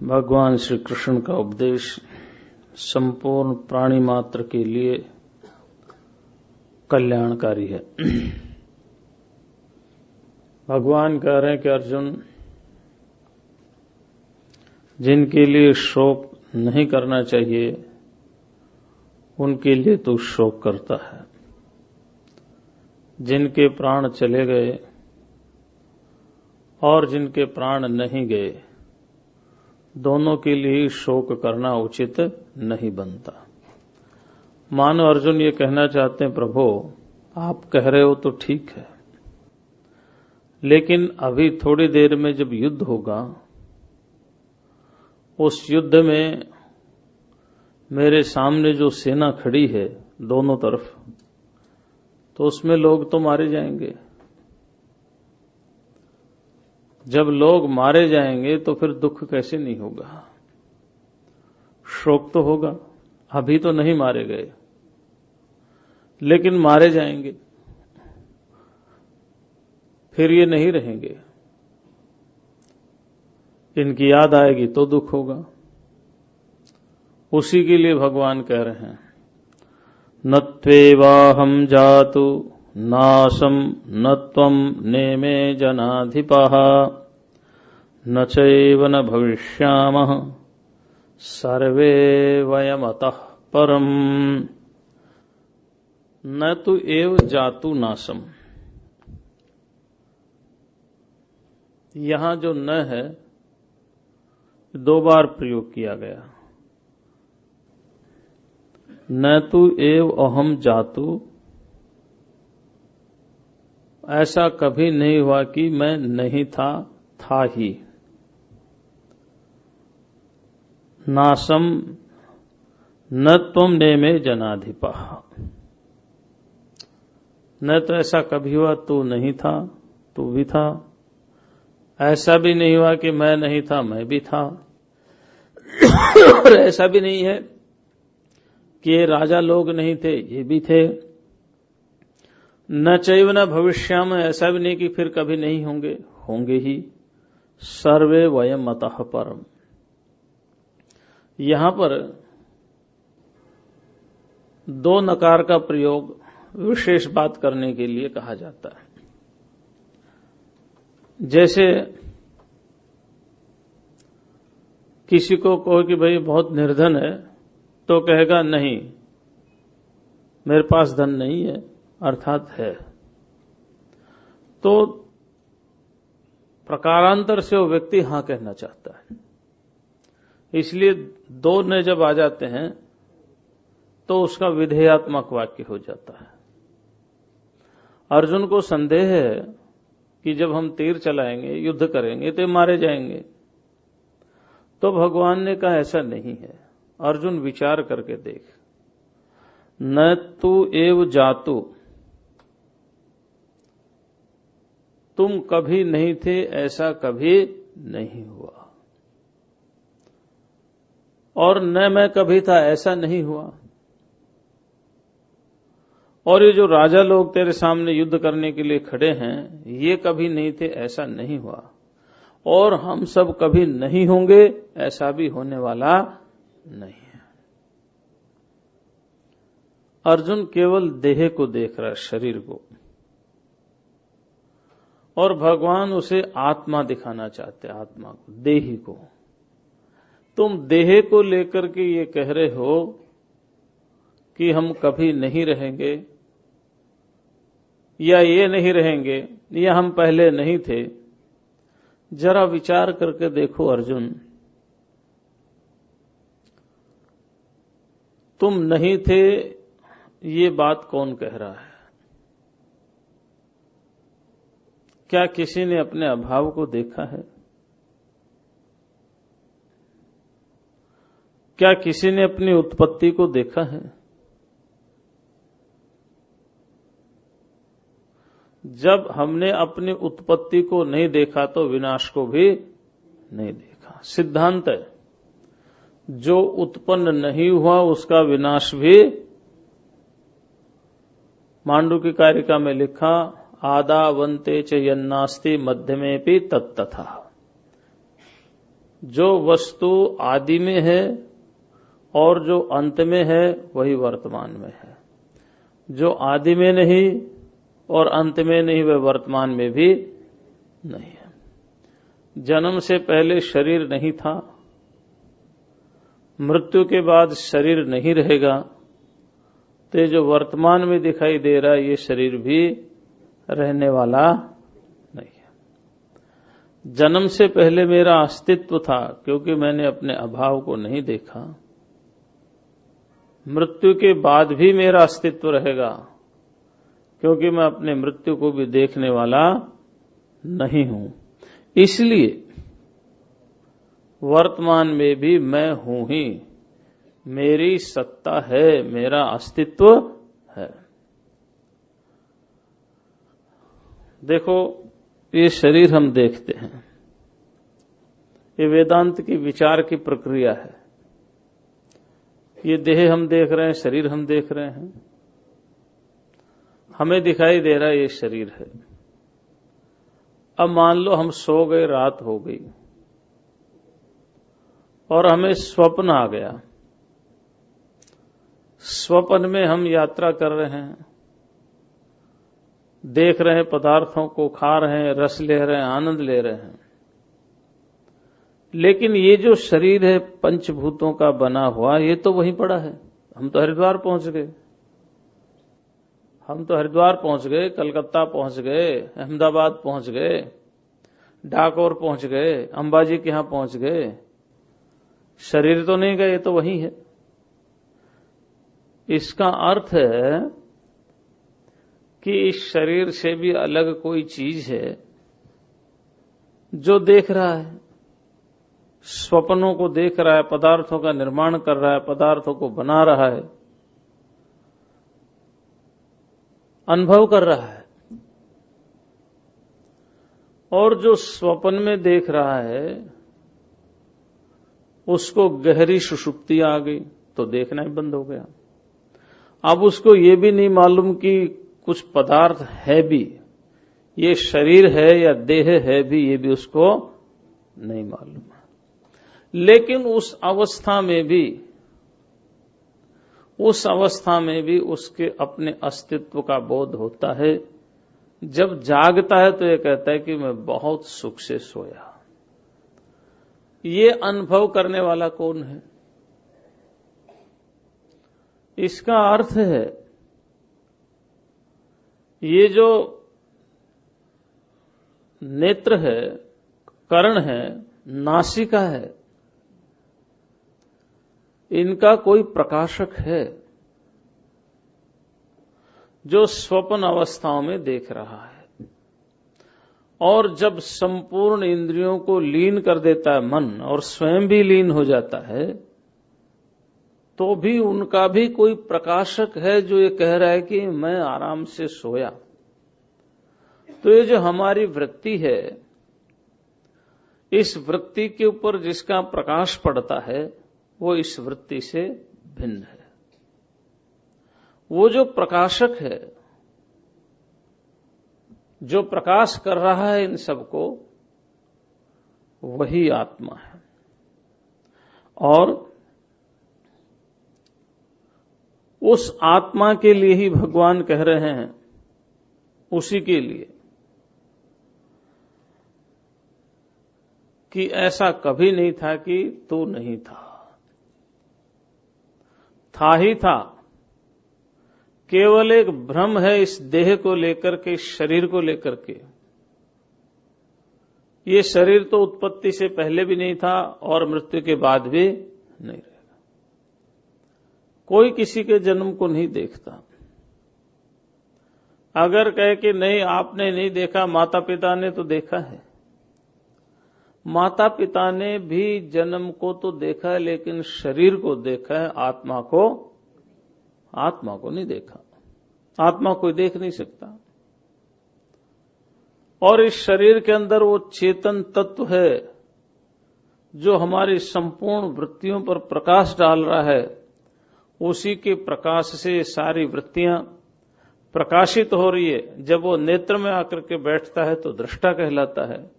भगवान श्री कृष्ण का उपदेश संपूर्ण प्राणी मात्र के लिए कल्याणकारी है। भगवान कह रहे हैं कि अर्जुन, जिनके लिए शोक नहीं करना चाहिए उनके लिए तू शोक करता है। जिनके प्राण चले गए और जिनके प्राण नहीं गए, दोनों के लिए शोक करना उचित नहीं बनता। मानो अर्जुन ये कहना चाहते हैं, प्रभु आप कह रहे हो तो ठीक है, लेकिन अभी थोड़ी देर में जब युद्ध होगा, उस युद्ध में मेरे सामने जो सेना खड़ी है दोनों तरफ, तो उसमें लोग तो मारे जाएंगे। जब लोग मारे जाएंगे तो फिर दुख कैसे नहीं होगा, शोक तो होगा। अभी तो नहीं मारे गए, लेकिन मारे जाएंगे, फिर ये नहीं रहेंगे, इनकी याद आएगी तो दुख होगा। उसी के लिए भगवान कह रहे हैं, न त्वेवाहं जातु नासं न त्वं नेमे जनाधिपः न चैव न भविष्यामः सर्वे वयमतः परम्। न तु एव जातु नासम। यहां जो न है दो बार प्रयोग किया गया। न तु एव अहम जातु, ऐसा कभी नहीं हुआ कि मैं नहीं था, था ही। नासम न त्वं नेमे जनाधिपः, न तो ऐसा कभी हुआ तू नहीं था, तू भी था। ऐसा भी नहीं हुआ कि मैं नहीं था, मैं भी था। और ऐसा भी नहीं है कि ये राजा लोग नहीं थे, ये भी थे। न चैव न भविष्याम, ऐसा भी नहीं कि फिर कभी नहीं होंगे, होंगे ही। सर्वे वयम मतः परम। यहां पर दो नकार का प्रयोग विशेष बात करने के लिए कहा जाता है। जैसे किसी को कहो कि भाई बहुत निर्धन है, तो कहेगा नहीं, मेरे पास धन नहीं है, अर्थात है। तो प्रकारांतर से वो व्यक्ति हां कहना चाहता है। इसलिए दो न जब आ जाते हैं तो उसका विधेयात्मक वाक्य हो जाता है। अर्जुन को संदेह है कि जब हम तीर चलाएंगे, युद्ध करेंगे, तो मारे जाएंगे। तो भगवान ने कहा ऐसा नहीं है, अर्जुन विचार करके देख। न तु एव जातु, तुम कभी नहीं थे, ऐसा कभी नहीं हुआ। और न मैं कभी था, ऐसा नहीं हुआ। और ये जो राजा लोग तेरे सामने युद्ध करने के लिए खड़े हैं, ये कभी नहीं थे, ऐसा नहीं हुआ। और हम सब कभी नहीं होंगे, ऐसा भी होने वाला नहीं है। अर्जुन केवल देह को देख रहा है, शरीर को, और भगवान उसे आत्मा दिखाना चाहते हैं, आत्मा को, देही को। तुम देह को लेकर के ये कह रहे हो कि हम कभी नहीं रहेंगे, या ये नहीं रहेंगे, या हम पहले नहीं थे। जरा विचार करके देखो अर्जुन, तुम नहीं थे, ये बात कौन कह रहा है? क्या किसी ने अपने अभाव को देखा है? क्या किसी ने अपनी उत्पत्ति को देखा है? जब हमने अपनी उत्पत्ति को नहीं देखा तो विनाश को भी नहीं देखा। सिद्धांत है, जो उत्पन्न नहीं हुआ उसका विनाश भी। मांडुक्य कारिका में लिखा, आदावन्ते च यन्नास्ति मध्यमेपि तत्तथा। जो वस्तु आदि में है और जो अंत में है वही वर्तमान में है। जो आदि में नहीं और अंत में नहीं वह वर्तमान में भी नहीं है। जन्म से पहले शरीर नहीं था, मृत्यु के बाद शरीर नहीं रहेगा, तो ये जो वर्तमान में दिखाई दे रहा है ये शरीर भी रहने वाला नहीं है। जन्म से पहले मेरा अस्तित्व था क्योंकि मैंने अपने अभाव को नहीं देखा। मृत्यु के बाद भी मेरा अस्तित्व रहेगा क्योंकि मैं अपने मृत्यु को भी देखने वाला नहीं हूं। इसलिए वर्तमान में भी मैं हूं ही, मेरी सत्ता है, मेरा अस्तित्व है। देखो, ये शरीर हम देखते हैं, ये वेदांत की विचार की प्रक्रिया है। ये देह हम देख रहे हैं, शरीर हम देख रहे हैं, हमें दिखाई दे रहा है ये शरीर है। अब मान लो हम सो गए, रात हो गई और हमें स्वप्न आ गया। स्वप्न में हम यात्रा कर रहे हैं, देख रहे हैं पदार्थों को, खा रहे हैं, रस ले रहे हैं, आनंद ले रहे हैं। लेकिन ये जो शरीर है पंचभूतों का बना हुआ, ये तो वहीं पड़ा है। हम तो हरिद्वार पहुंच गए, कलकत्ता पहुंच गए, अहमदाबाद पहुंच गए, डाकोर पहुंच गए, अंबाजी के यहां पहुंच गए। शरीर तो नहीं गए, ये तो वहीं है। इसका अर्थ है कि इस शरीर से भी अलग कोई चीज है जो देख रहा है, स्वप्नों को देख रहा है, पदार्थों का निर्माण कर रहा है, पदार्थों को बना रहा है, अनुभव कर रहा है। और जो स्वप्न में देख रहा है उसको गहरी सुषुप्ति आ गई तो देखना ही बंद हो गया। अब उसको ये भी नहीं मालूम कि कुछ पदार्थ है भी, ये शरीर है या देह है भी, ये भी उसको नहीं मालूम है। लेकिन उस अवस्था में भी उसके अपने अस्तित्व का बोध होता है। जब जागता है तो ये कहता है कि मैं बहुत सुख से सोया। ये अनुभव करने वाला कौन है? इसका अर्थ है ये जो नेत्र है, कर्ण है, नासिका है, इनका कोई प्रकाशक है जो स्वप्न अवस्थाओं में देख रहा है। और जब संपूर्ण इंद्रियों को लीन कर देता है मन और स्वयं भी लीन हो जाता है, तो भी उनका भी कोई प्रकाशक है जो ये कह रहा है कि मैं आराम से सोया। तो ये जो हमारी वृत्ति है, इस वृत्ति के ऊपर जिसका प्रकाश पड़ता है वो इस वृत्ति से भिन्न है। वो जो प्रकाशक है, जो प्रकाश कर रहा है इन सबको, वही आत्मा है। और उस आत्मा के लिए ही भगवान कह रहे हैं, उसी के लिए, कि ऐसा कभी नहीं था कि तू नहीं था ही था। केवल एक भ्रम है इस देह को लेकर के, इस शरीर को लेकर के। ये शरीर तो उत्पत्ति से पहले भी नहीं था और मृत्यु के बाद भी नहीं रहेगा। कोई किसी के जन्म को नहीं देखता। अगर कहे कि नहीं आपने नहीं देखा, माता पिता ने तो देखा है। माता पिता ने भी जन्म को तो देखा है, लेकिन शरीर को देखा है, आत्मा को नहीं देखा। आत्मा कोई देख नहीं सकता। और इस शरीर के अंदर वो चेतन तत्व है जो हमारी संपूर्ण वृत्तियों पर प्रकाश डाल रहा है। उसी के प्रकाश से सारी वृत्तियां प्रकाशित हो रही है। जब वो नेत्र में आकर के बैठता है तो दृष्टा कहलाता है।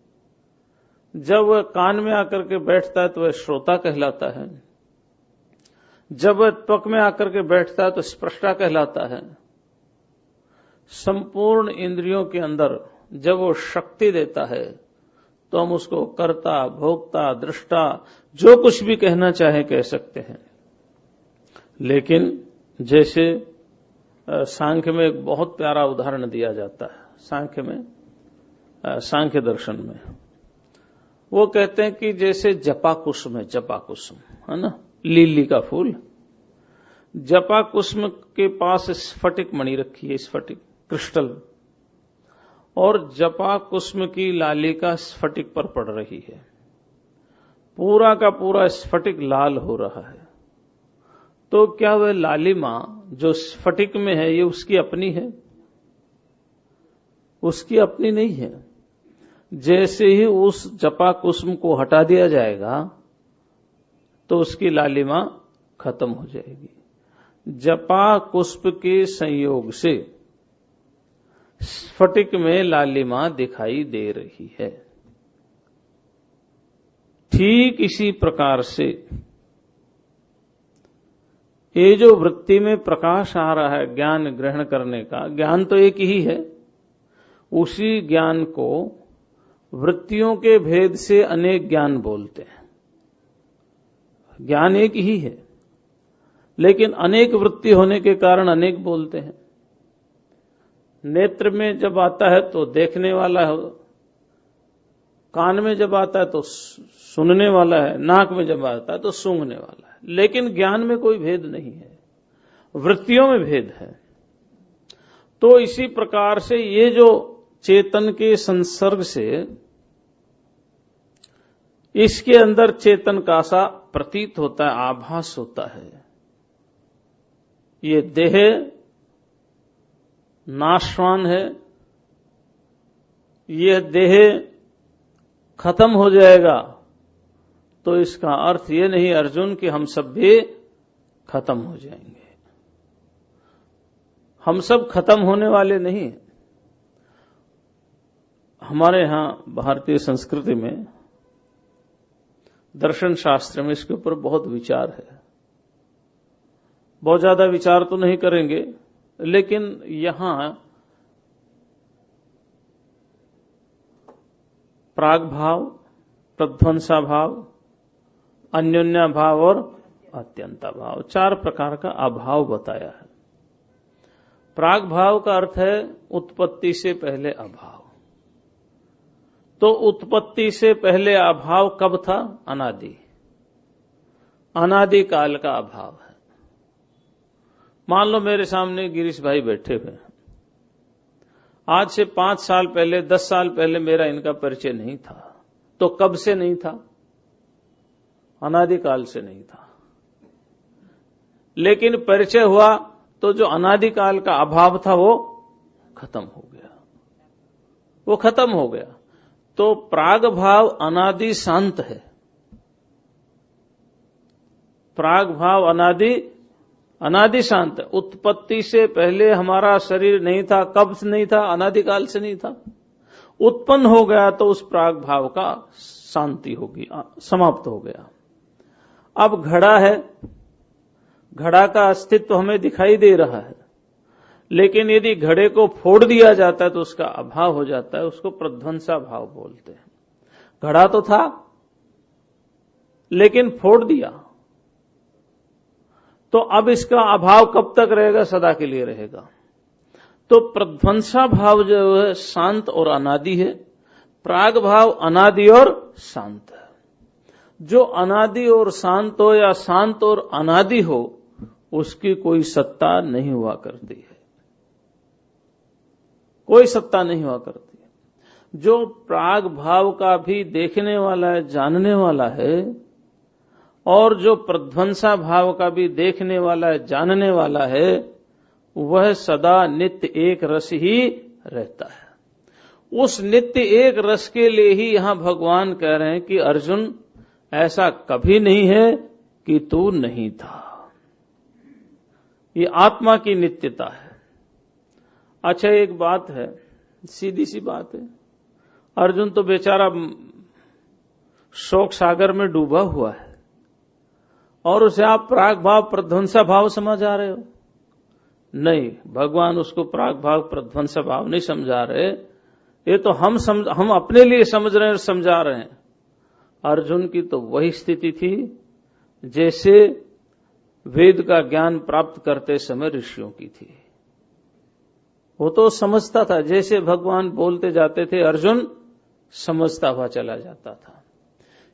जब वह कान में आकर के बैठता है तो वह श्रोता कहलाता है, जब वह त्वक में आकर के बैठता है तो स्पृष्टा कहलाता है। संपूर्ण इंद्रियों के अंदर जब वो शक्ति देता है तो हम उसको कर्ता, भोक्ता, दृष्टा, जो कुछ भी कहना चाहे कह सकते हैं। लेकिन जैसे सांख्य में एक बहुत प्यारा उदाहरण दिया जाता है, सांख्य दर्शन में वो कहते हैं कि जैसे जपाकुसुम है, जपाकुसुम है ना, लिली का फूल, जपाकुसुम के पास स्फटिक मणि रखी है, स्फटिक क्रिस्टल, और जपाकुसुम की लालिका स्फटिक पर पड़ रही है, पूरा का पूरा स्फटिक लाल हो रहा है। तो क्या वह लालिमा जो स्फटिक में है ये उसकी अपनी है? उसकी अपनी नहीं है। जैसे ही उस जपाकुसुम को हटा दिया जाएगा तो उसकी लालिमा खत्म हो जाएगी। जपाकुसुम के संयोग से स्फटिक में लालिमा दिखाई दे रही है। ठीक इसी प्रकार से ये जो वृत्ति में प्रकाश आ रहा है ज्ञान ग्रहण करने का, ज्ञान तो एक ही है, उसी ज्ञान को वृत्तियों के भेद से अनेक ज्ञान बोलते हैं। ज्ञान एक ही है लेकिन अनेक वृत्ति होने के कारण अनेक बोलते हैं। नेत्र में जब आता है तो देखने वाला है, कान में जब आता है तो सुनने वाला है, नाक में जब आता है तो सूंघने वाला है। लेकिन ज्ञान में कोई भेद नहीं है, वृत्तियों में भेद है। तो इसी प्रकार से ये जो चेतन के संसर्ग से इसके अंदर चेतन का सा प्रतीत होता है, आभास होता है। ये देह नाशवान है, यह देह खत्म हो जाएगा, तो इसका अर्थ ये नहीं अर्जुन कि हम सब भी खत्म हो जाएंगे। हम सब खत्म होने वाले नहीं। हमारे यहां भारतीय संस्कृति में, दर्शन शास्त्र में इसके ऊपर बहुत विचार है। बहुत ज्यादा विचार तो नहीं करेंगे, लेकिन यहां प्राग भाव, प्रध्वंसा भाव, अन्योन्या भाव और अत्यंता भाव, 4 प्रकार का अभाव बताया है। प्राग भाव का अर्थ है उत्पत्ति से पहले अभाव। तो उत्पत्ति से पहले अभाव कब था? अनादि, अनादि काल का अभाव है। मान लो मेरे सामने गिरीश भाई बैठे हुए हैं, आज से 5 साल पहले, 10 साल पहले मेरा इनका परिचय नहीं था। तो कब से नहीं था? अनादिकाल से नहीं था। लेकिन परिचय हुआ तो जो अनादिकाल का अभाव था वो खत्म हो गया, वो खत्म हो गया। तो प्राग भाव अनादि शांत है, प्राग भाव अनादि शांत है। उत्पत्ति से पहले हमारा शरीर नहीं था। कब से नहीं था? अनादिकाल से नहीं था। उत्पन्न हो गया तो उस प्राग भाव का शांति होगी, समाप्त हो गया। अब घड़ा है, घड़ा का अस्तित्व हमें दिखाई दे रहा है, लेकिन यदि घड़े को फोड़ दिया जाता है तो उसका अभाव हो जाता है, उसको प्रध्वंसा भाव बोलते हैं। घड़ा तो था लेकिन फोड़ दिया, तो अब इसका अभाव कब तक रहेगा? सदा के लिए रहेगा। तो प्रध्वंसा भाव जो है शांत और अनादि है, प्राग भाव अनादि और शांत है। जो अनादि और शांत हो या शांत और अनादि हो, उसकी कोई सत्ता नहीं हुआ करती है, कोई सत्ता नहीं हुआ करती है। जो प्राग भाव का भी देखने वाला है, जानने वाला है, और जो प्रध्वंसा भाव का भी देखने वाला है, जानने वाला है, वह सदा नित्य एक रस ही रहता है। उस नित्य एक रस के लिए ही यहां भगवान कह रहे हैं कि अर्जुन, ऐसा कभी नहीं है कि तू नहीं था। ये आत्मा की नित्यता है। अच्छा, एक बात है, सीधी सी बात है, अर्जुन तो बेचारा शोक सागर में डूबा हुआ है और उसे आप प्राग भाव प्रध्वंसा भाव समझ आ रहे हो? नहीं, भगवान उसको प्राग भाव प्रध्वंसा भाव नहीं समझा रहे। ये तो हम अपने लिए समझ रहे हैं और समझा रहे हैं। अर्जुन की तो वही स्थिति थी जैसे वेद का ज्ञान प्राप्त करते समय ऋषियों की थी। वो तो समझता था, जैसे भगवान बोलते जाते थे अर्जुन समझता हुआ चला जाता था।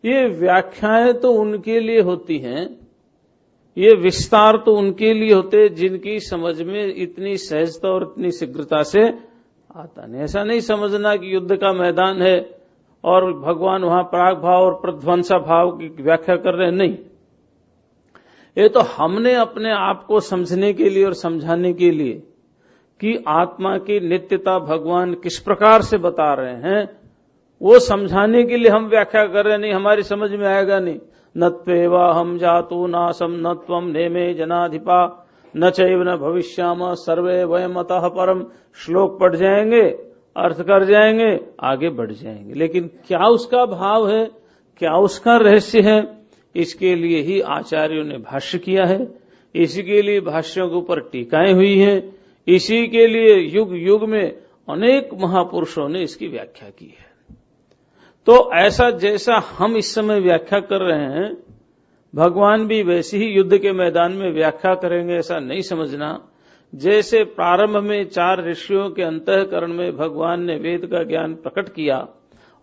ये व्याख्याएं तो उनके लिए होती हैं, ये विस्तार तो उनके लिए होते जिनकी समझ में इतनी सहजता और इतनी शीघ्रता से आता नहीं। ऐसा नहीं समझना कि युद्ध का मैदान है और भगवान वहां प्राग भाव और प्रध्वंसा भाव की व्याख्या कर रहे हैं, नहीं। ये तो हमने अपने आप को समझने के लिए और समझाने के लिए कि आत्मा की नित्यता भगवान किस प्रकार से बता रहे हैं, वो समझाने के लिए हम व्याख्या कर रहे हैं। नहीं, हमारी समझ में आएगा नहीं। नत्वेवा हम जातु नासम न त्वम नेमे जनाधिपा न चैव न भविष्याम सर्वे वयम अतः परम। श्लोक पढ़ जाएंगे, अर्थ कर जाएंगे, आगे बढ़ जाएंगे, लेकिन क्या उसका भाव है, क्या उसका रहस्य है, इसके लिए ही आचार्यों ने भाष्य किया है। इसी के लिए भाष्यों के ऊपर टीकाएं हुई हैं। इसी के लिए युग युग में अनेक महापुरुषों ने इसकी व्याख्या की है। तो ऐसा जैसा हम इस समय व्याख्या कर रहे हैं, भगवान भी वैसे ही युद्ध के मैदान में व्याख्या करेंगे, ऐसा नहीं समझना। जैसे प्रारंभ में 4 ऋषियों के अंतःकरण में भगवान ने वेद का ज्ञान प्रकट किया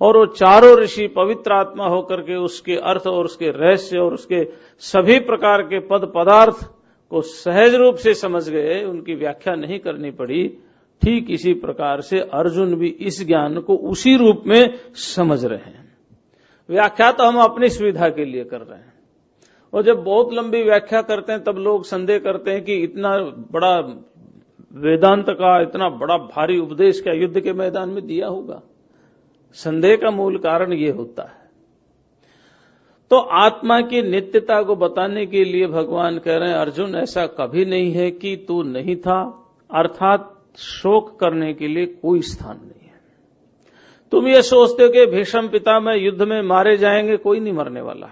और वो चारों ऋषि पवित्र आत्मा होकर के उसके अर्थ और उसके रहस्य और उसके सभी प्रकार के पद पदार्थ को सहज रूप से समझ गए, उनकी व्याख्या नहीं करनी पड़ी। ठीक इसी प्रकार से अर्जुन भी इस ज्ञान को उसी रूप में समझ रहे हैं। व्याख्या तो हम अपनी सुविधा के लिए कर रहे हैं, और जब बहुत लंबी व्याख्या करते हैं तब लोग संदेह करते हैं कि इतना बड़ा वेदांत का इतना बड़ा भारी उपदेश क्या युद्ध के मैदान में दिया होगा। संदेह का मूल कारण ये होता है। तो आत्मा की नित्यता को बताने के लिए भगवान कह रहे हैं, अर्जुन ऐसा कभी नहीं है कि तू नहीं था, अर्थात शोक करने के लिए कोई स्थान नहीं है। तुम ये सोचते हो कि भीष्म पितामह युद्ध में मारे जाएंगे, कोई नहीं मरने वाला,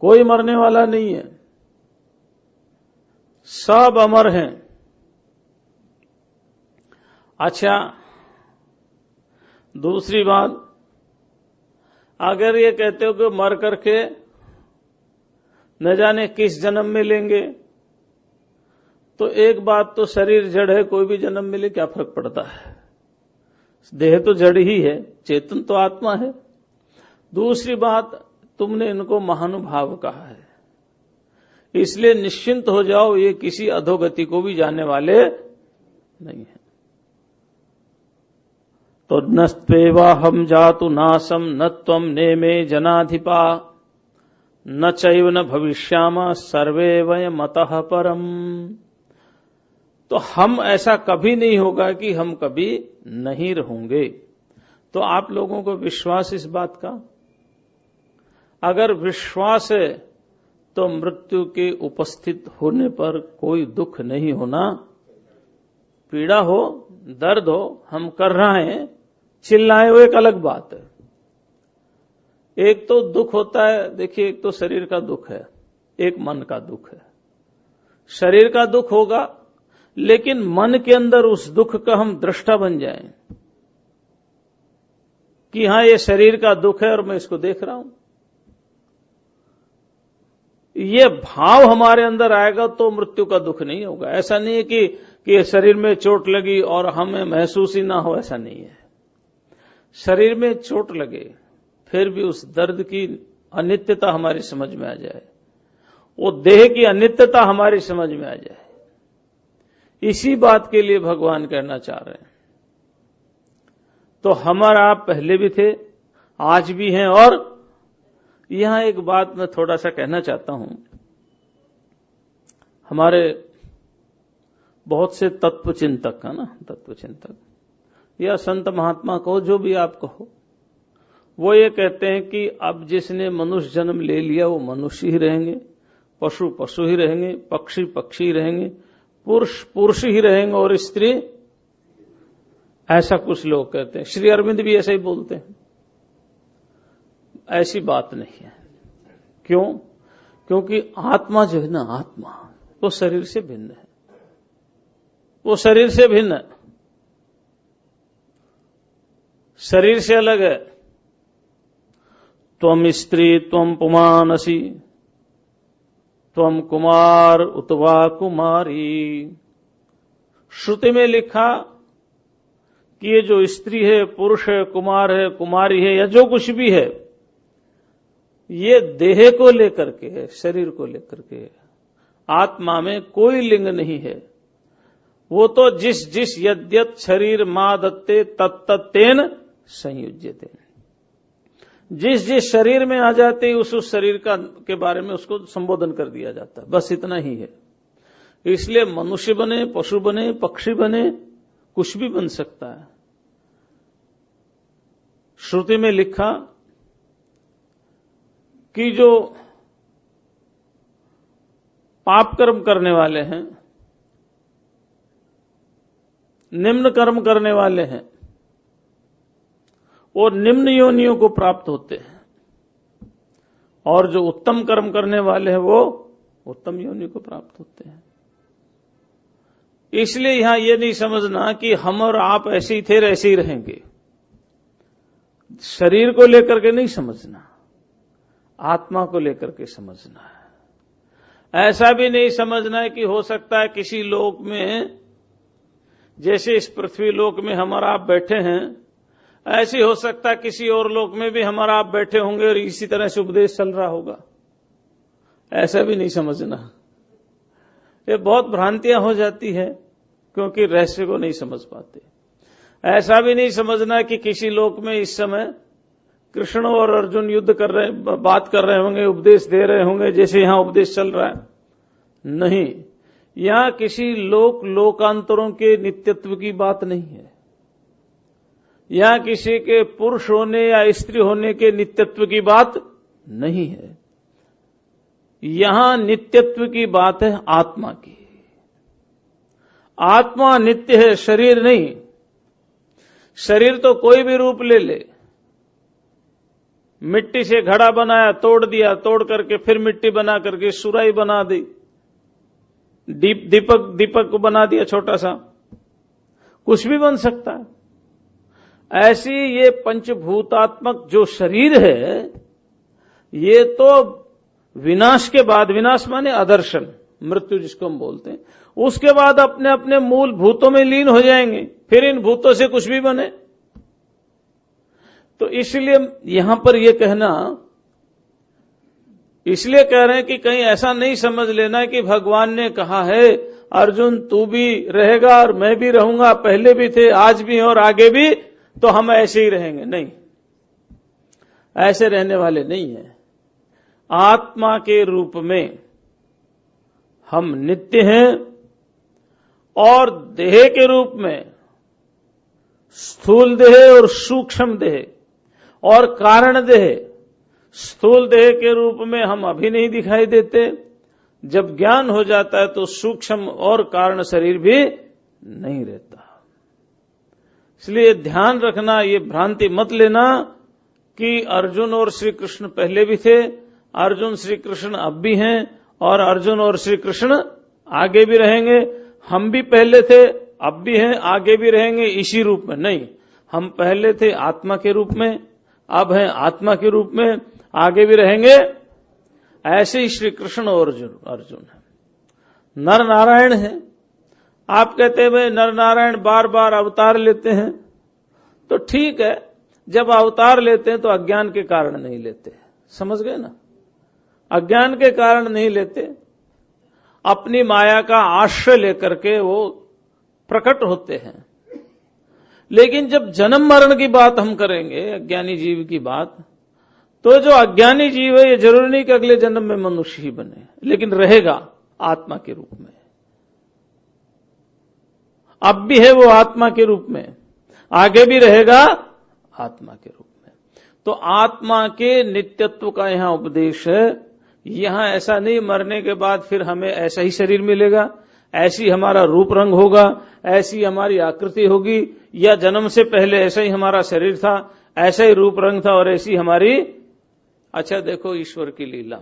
कोई मरने वाला नहीं है, सब अमर हैं। अच्छा, दूसरी बात, अगर ये कहते हो कि मर करके न जाने किस जन्म में लेंगे, तो एक बात तो शरीर जड़ है, कोई भी जन्म मिले क्या फर्क पड़ता है, देह तो जड़ ही है, चेतन तो आत्मा है। दूसरी बात, तुमने इनको महानुभाव कहा है, इसलिए निश्चिंत हो जाओ, ये किसी अधोगति को भी जाने वाले नहीं है। तो नस्त्वेवा हम जातु नासम न त्वम नेमे जनाधिपा न चैव न भविष्याम सर्वे वयम अतः परम। तो हम ऐसा कभी नहीं होगा कि हम कभी नहीं रहेंगे। तो आप लोगों को विश्वास इस बात का? अगर विश्वास है तो मृत्यु के उपस्थित होने पर कोई दुख नहीं होना। पीड़ा हो, दर्द हो, हम कर रहे हैं, चिल्लाए, वो एक अलग बात है। एक तो दुख होता है, देखिए, एक तो शरीर का दुख है, एक मन का दुख है। शरीर का दुख होगा, लेकिन मन के अंदर उस दुख का हम दृष्टा बन जाएं कि हां, ये शरीर का दुख है और मैं इसको देख रहा हूं। ये भाव हमारे अंदर आएगा तो मृत्यु का दुख नहीं होगा। ऐसा नहीं है कि शरीर में चोट लगी और हमें महसूस ही ना हो, ऐसा नहीं है। शरीर में चोट लगे फिर भी उस दर्द की अनित्यता हमारी समझ में आ जाए, वो देह की अनित्यता हमारी समझ में आ जाए, इसी बात के लिए भगवान कहना चाह रहे हैं। तो हमारा आप पहले भी थे, आज भी हैं। और यहां एक बात मैं थोड़ा सा कहना चाहता हूं। हमारे बहुत से तत्वचिंतक है ना, तत्वचिंतक या संत महात्मा कहो, जो भी आप कहो, वो ये कहते हैं कि अब जिसने मनुष्य जन्म ले लिया वो मनुष्य ही रहेंगे, पशु पशु ही रहेंगे, पक्षी पक्षी ही रहेंगे, पुरुष पुरुष ही रहेंगे और स्त्री, ऐसा कुछ लोग कहते हैं। श्री अरविंद भी ऐसा ही बोलते हैं। ऐसी बात नहीं है। क्यों? क्योंकि आत्मा जो है ना, आत्मा वो शरीर से भिन्न है, वो शरीर से भिन्न है, शरीर से अलग है। त्वम स्त्री त्वम पुमानसी त्वम कुमार उतवा कुमारी। श्रुति में लिखा कि ये जो स्त्री है, पुरुष है, कुमार है, कुमारी है, या जो कुछ भी है, ये देह को लेकर के है, शरीर को लेकर के है। आत्मा में कोई लिंग नहीं है। वो तो जिस जिस यद्यत शरीर मा दत्ते तत्तेन संयुज्यते, जिस जिस शरीर में आ जाते उस शरीर का के बारे में उसको संबोधन कर दिया जाता है, बस इतना ही है। इसलिए मनुष्य बने, पशु बने, पक्षी बने, कुछ भी बन सकता है। श्रुति में लिखा कि जो पाप कर्म करने वाले हैं, निम्न कर्म करने वाले हैं, वो निम्न योनियों को प्राप्त होते हैं, और जो उत्तम कर्म करने वाले हैं वो उत्तम योनि को प्राप्त होते हैं। इसलिए यहां ये नहीं समझना कि हम और आप ऐसे ही थे ऐसे ही रहेंगे। शरीर को लेकर के नहीं समझना, आत्मा को लेकर के समझना है। ऐसा भी नहीं समझना है कि हो सकता है किसी लोक में, जैसे इस पृथ्वी लोक में हम और आप बैठे हैं, ऐसे हो सकता है किसी और लोक में भी हम और आप बैठे होंगे और इसी तरह से उपदेश चल रहा होगा। ऐसा भी नहीं समझना। ये बहुत भ्रांतियां हो जाती है क्योंकि रहस्य को नहीं समझ पाते। ऐसा भी नहीं समझना कि किसी लोक में इस समय कृष्ण और अर्जुन युद्ध कर रहे, बात कर रहे होंगे, उपदेश दे रहे होंगे, जैसे यहां उपदेश चल रहा है। नहीं, यहां किसी लोकांतरों के नित्यत्व की बात नहीं है। यहां किसी के पुरुष होने या स्त्री होने के नित्यत्व की बात नहीं है। यहां नित्यत्व की बात है आत्मा की। आत्मा नित्य है, शरीर नहीं। शरीर तो कोई भी रूप ले ले। मिट्टी से घड़ा बनाया, तोड़ दिया, तोड़ करके फिर मिट्टी बना करके सुराही बना दी, दीपक को बना दिया छोटा सा, कुछ भी बन सकता है। ऐसी ये पंचभूतात्मक जो शरीर है, ये तो विनाश के बाद, विनाश माने अदर्शन, मृत्यु जिसको हम बोलते हैं, उसके बाद अपने अपने मूल भूतों में लीन हो जाएंगे, फिर इन भूतों से कुछ भी बने। तो इसलिए यहां पर यह कहना, इसलिए कह रहे हैं कि कहीं ऐसा नहीं समझ लेना कि भगवान ने कहा है अर्जुन तू भी रहेगा और मैं भी रहूंगा, पहले भी थे, आज भी और आगे भी, तो हम ऐसे ही रहेंगे। नहीं, ऐसे रहने वाले नहीं हैं। आत्मा के रूप में हम नित्य हैं और देह के रूप में स्थूल देह और सूक्ष्म देह और कारण देह। स्थूल देह के रूप में हम अभी नहीं दिखाई देते, जब ज्ञान हो जाता है तो सूक्ष्म और कारण शरीर भी नहीं रहता। इसलिए ध्यान रखना, ये भ्रांति मत लेना कि अर्जुन और श्री कृष्ण पहले भी थे, अर्जुन श्री कृष्ण अब भी हैं और अर्जुन और श्री कृष्ण आगे भी रहेंगे। हम भी पहले थे, अब भी हैं, आगे भी रहेंगे इसी रूप में। नहीं, हम पहले थे आत्मा के रूप में, अब हैं आत्मा के रूप में, आगे भी रहेंगे। ऐसे ही श्री कृष्ण और अर्जुन है। नर नारायण है। आप कहते हैं भाई नर नारायण बार बार अवतार लेते हैं, तो ठीक है, जब अवतार लेते हैं तो अज्ञान के कारण नहीं लेते। समझ गए ना? अज्ञान के कारण नहीं लेते, अपनी माया का आश्रय लेकर के वो प्रकट होते हैं। लेकिन जब जन्म मरण की बात हम करेंगे, अज्ञानी जीव की बात, तो जो अज्ञानी जीव है ये जरूरी नहीं कि अगले जन्म में मनुष्य ही बने, लेकिन रहेगा आत्मा के रूप में। अब भी है वो आत्मा के रूप में, आगे भी रहेगा आत्मा के रूप में। तो आत्मा के नित्यत्व का यहां उपदेश है। यहां ऐसा नहीं मरने के बाद फिर हमें ऐसा ही शरीर मिलेगा, ऐसी हमारा रूप रंग होगा, ऐसी हमारी आकृति होगी, या जन्म से पहले ऐसा ही हमारा शरीर था, ऐसा ही रूप रंग था और ऐसी हमारी अच्छा देखो ईश्वर की लीला,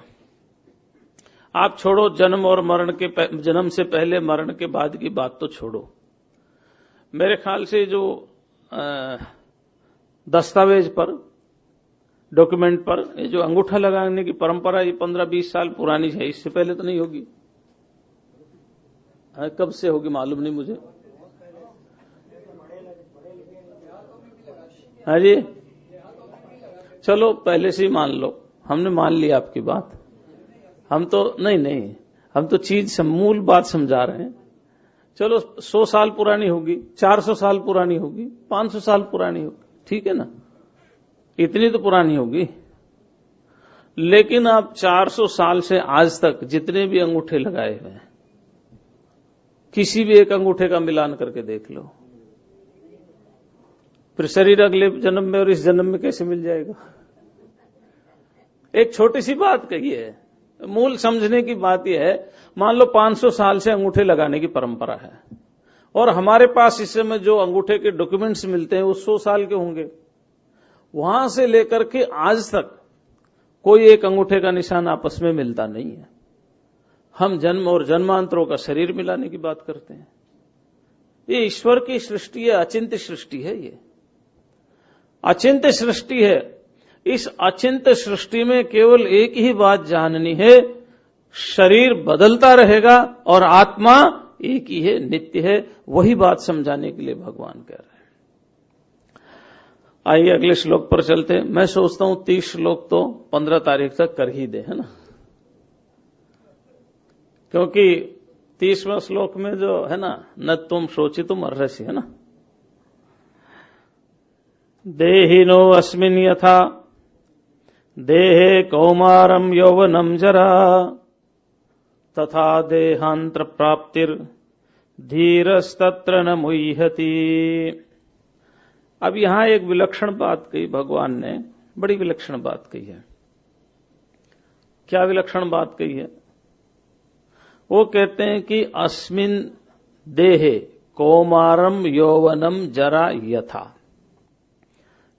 आप छोड़ो जन्म और मरण के, जन्म से पहले मरण के बाद की बात तो छोड़ो। मेरे ख्याल से जो दस्तावेज पर, डॉक्यूमेंट पर ये जो अंगूठा लगाने की परंपरा, ये 15-20 साल पुरानी है, इससे पहले तो नहीं होगी। कब से होगी मालूम नहीं मुझे। हाँ जी, चलो पहले से ही मान लो, हमने मान लिया आपकी बात। हम तो नहीं, हम तो चीज मूल बात समझा रहे हैं। चलो 100 साल पुरानी होगी, 400 साल पुरानी होगी, 500 साल पुरानी होगी, ठीक है ना, इतनी तो पुरानी होगी। लेकिन आप 400 साल से आज तक जितने भी अंगूठे लगाए हुए हैं, किसी भी एक अंगूठे का मिलान करके देख लो, फिर शरीर अगले जन्म में और इस जन्म में कैसे मिल जाएगा। एक छोटी सी बात कही है, मूल समझने की बात यह है, मान लो 500 साल से अंगूठे लगाने की परंपरा है और हमारे पास इस समय जो अंगूठे के डॉक्यूमेंट्स मिलते हैं वो 100 साल के होंगे। वहां से लेकर के आज तक कोई एक अंगूठे का निशान आपस में मिलता नहीं है। हम जन्म और जन्मांतरों का शरीर मिलाने की बात करते हैं। ये ईश्वर की सृष्टि है, अचिंत्य सृष्टि है, ये अचिंत्य सृष्टि है। इस अचिंत्य सृष्टि में केवल एक ही बात जाननी है, शरीर बदलता रहेगा और आत्मा एक ही है, नित्य है। वही बात समझाने के लिए भगवान कह रहे हैं। आइए अगले श्लोक पर चलते हैं। मैं सोचता हूं 30 श्लोक तो 15 तारीख तक कर ही दे, है ना, क्योंकि 30वें श्लोक में जो है ना, न तुम शोचितुम अर्हसि, है ना, देहिनो अस्मिन् यथा देहे कौमारम यौवनम जरा तथा देहांतर प्राप्तिर धीरस्तत्र न मुह्यति। अब यहां एक विलक्षण बात कही भगवान ने, बड़ी विलक्षण बात कही है। क्या विलक्षण बात कही है? वो कहते हैं कि अस्मिन देहे कौमारम यौवनम जरा यथा।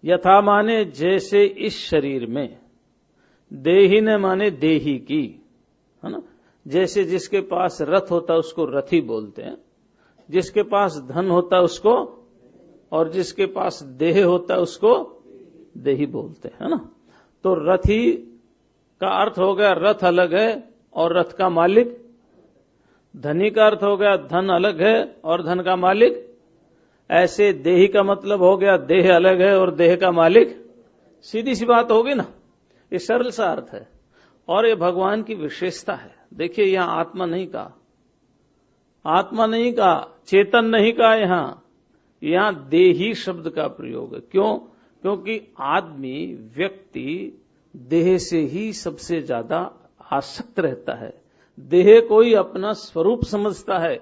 यथा माने जैसे इस शरीर में, देही ने माने देही की, है ना, जैसे जिसके पास रथ होता है उसको रथी बोलते हैं, जिसके पास धन होता है उसको, और जिसके पास देह होता है उसको देही बोलते हैं, है ना। तो रथी का अर्थ हो गया रथ अलग है और रथ का मालिक, धनी का अर्थ हो गया धन अलग है और धन का मालिक। ऐसे देही का मतलब हो गया देह अलग है और देह का मालिक। सीधी सी बात होगी ना, ये सरल सा अर्थ है और ये भगवान की विशेषता है। देखिए यहां आत्मा नहीं कहा, आत्मा नहीं कहा, चेतन नहीं कहा, यहां देही शब्द का प्रयोग है। क्यों? क्योंकि आदमी, व्यक्ति देह से ही सबसे ज्यादा आसक्त रहता है, देह को ही अपना स्वरूप समझता है।